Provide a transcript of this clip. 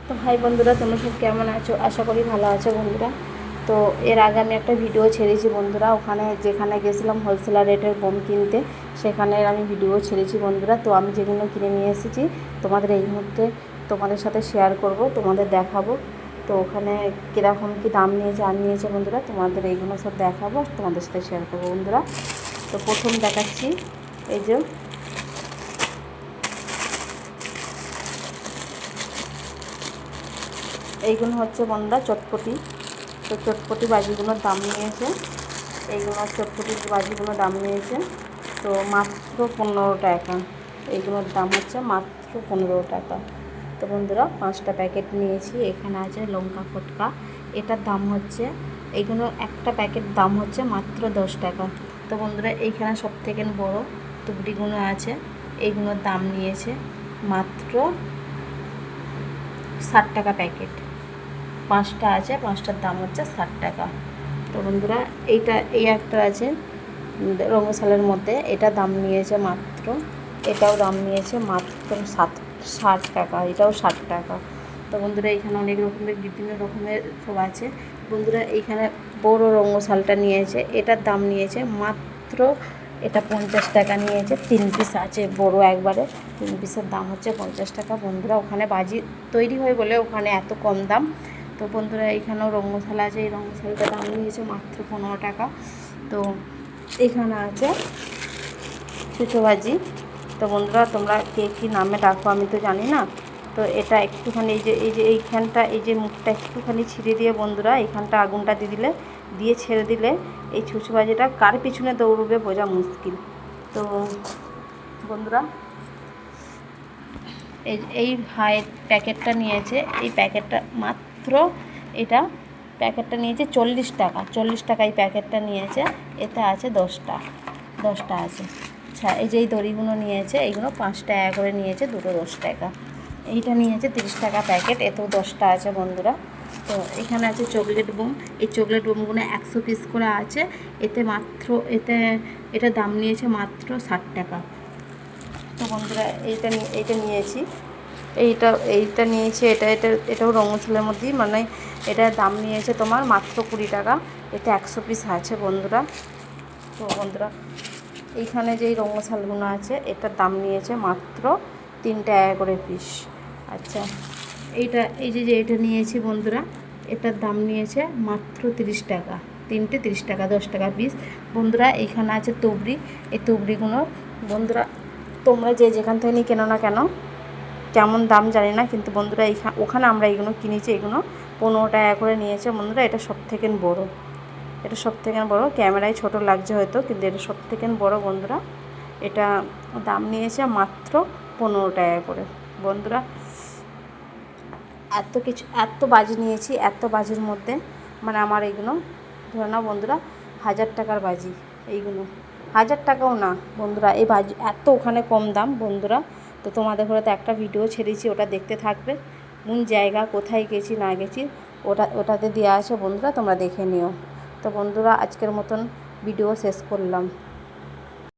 তো হাই বন্ধুরা, তোমরা সব কেমন আছো? আশা করি ভালো আছো বন্ধুরা। তো এর আগে আমি একটা ভিডিও ছেড়েছি বন্ধুরা, ওখানে যেখানে গেছিলাম হোলসেলার রেটের বোম কিনতে, সেখানে আমি ভিডিও ছেড়েছি বন্ধুরা। তো আমি যেগুলো কিনে নিয়ে এসেছি তোমাদের এই মুহূর্তে তোমাদের সাথে শেয়ার করব, তোমাদের দেখাবো। তো ওখানে কীরকম কী দাম নিয়েছে বন্ধুরা, তোমাদের এইগুলো সব দেখাবো, তোমাদের সাথে শেয়ার করবো বন্ধুরা। তো প্রথম দেখাচ্ছি এই যে এইগুলো হচ্ছে বন্ধুরা চটপটি। তো চটপটি বাজিগুলোর দাম নিয়েছে, এইগুলো চটপটির বাজিগুলোর দাম নিয়েছে তো মাত্র 15 টাকা। এইগুলোর দাম হচ্ছে মাত্র 15 টাকা। তো বন্ধুরা 5টা প্যাকেট নিয়েছি। এখানে আছে লঙ্কা ফটকা, এটার দাম হচ্ছে, এইগুলো একটা প্যাকেট দাম হচ্ছে মাত্র 10 টাকা। তো বন্ধুরা এইখানে সবথেকে বড় তুবড়িগুলো আছে, এইগুলোর দাম নিয়েছে মাত্র 60 টাকা প্যাকেট। 5টা আছে, 5টার দাম হচ্ছে 60 টাকা। তো বন্ধুরা এই একটা আছে রঙশালের মধ্যে, এটা দাম নিয়েছে মাত্র, এটাও দাম নিয়েছে মাত্র 60 টাকা, এটাও 60 টাকা। তো বন্ধুরা এইখানে অনেক রকমের বিভিন্ন রকমের সব আছে বন্ধুরা। এইখানে বড় রঙশালটা নিয়েছে, এটার দাম নিয়েছে মাত্র, এটা 50 টাকা নিয়েছে। 3 পিস আছে বড় একবারে, 3 পিসের দাম হচ্ছে 50 টাকা বন্ধুরা। ওখানে বাজি তৈরি হয় বলে ওখানে এত কম দাম। তো বন্ধুরা এইখানেও রঙশালা আছে, এই রঙশালটার দাম নিয়েছে মাত্র 15 টাকা। তো এখানে আছে ছুঁচোবাজি। তো বন্ধুরা তোমরা কে কী নামে ডাকো আমি তো জানি না। তো এটা একটুখানি এইখানটা, এই যে মুখটা একটুখানি ছিঁড়ে দিয়ে বন্ধুরা এইখানটা আগুনটা দিয়ে ছেড়ে দিলে এই ছুঁচোবাজিটা কার পিছনে দৌড়বে বোঝা মুশকিল। তো বন্ধুরা এই ভাই প্যাকেটটা নিয়েছে, এই প্যাকেটটা মাত্র, এটা প্যাকেটটা নিয়েছে 40 টাকা। 40 টাকা এই প্যাকেটটা নিয়েছে, এতে আছে 10টা আছে। আচ্ছা এই যে এই দড়িগুলো নিয়েছে, এইগুলো 5 টাকা করে নিয়েছে, দুটো 10 টাকা। এইটা নিয়েছে 30 টাকা প্যাকেট, এতেও 10টা আছে বন্ধুরা। তো এখানে আছে চকলেট বোম, এই চকলেট বোমগুলো 100 পিস করে আছে, এটা দাম নিয়েছে মাত্র 60 টাকা। তো বন্ধুরা এইটা নিয়েছি, এইটা নিয়েছি, এটাও রঙশালের মধ্যেই, মানে এটার দাম নিয়েছে তোমার মাত্র 20 টাকা। এতে 100 পিস আছে বন্ধুরা। তো বন্ধুরা এইখানে যেই রঙশালগুলো আছে এটার দাম নিয়েছে মাত্র 3 টাকা করে পিস। আচ্ছা এই যে এটা নিয়েছি বন্ধুরা, এটার দাম নিয়েছে মাত্র 30 টাকা, 3টে 30 টাকা, 10 টাকা পিস বন্ধুরা। এইখানে আছে তুবড়ি, এই তুবড়িগুলো বন্ধুরা তোমরা যেখান থেকে কেনো না কেন, কেমন দাম জানি না, কিন্তু বন্ধুরা ওখানে আমরা এইগুলো কিনেছি, এগুলো 15 টাকা করে নিয়েছে বন্ধুরা। এটা সবথেকে বড়, ক্যামেরায় ছোট লাগছে হয়তো, কিন্তু এটা সবথেকে বড় বন্ধুরা। এটা দাম নিয়েছে মাত্র 15 টাকা করে বন্ধুরা। এত বাজি নিয়েছি, এত বাজির মধ্যে মানে আমার এইগুলো ধরে নাও বন্ধুরা 1000 টাকার বাজি, এইগুলো 1000 টাকাও না বন্ধুরা। এই বাজি এত ওখানে কম দাম বন্ধুরা। তো তোমাদের ঘরে তো একটা ভিডিও ছেড়েছি, ওটা দেখতে থাকবে, কোন জায়গা কোথায় গেছি না গেছি ওটাতে দেওয়া আছে বন্ধুরা, তোমরা দেখে নিও। তো বন্ধুরা আজকের মতন ভিডিও শেষ করলাম।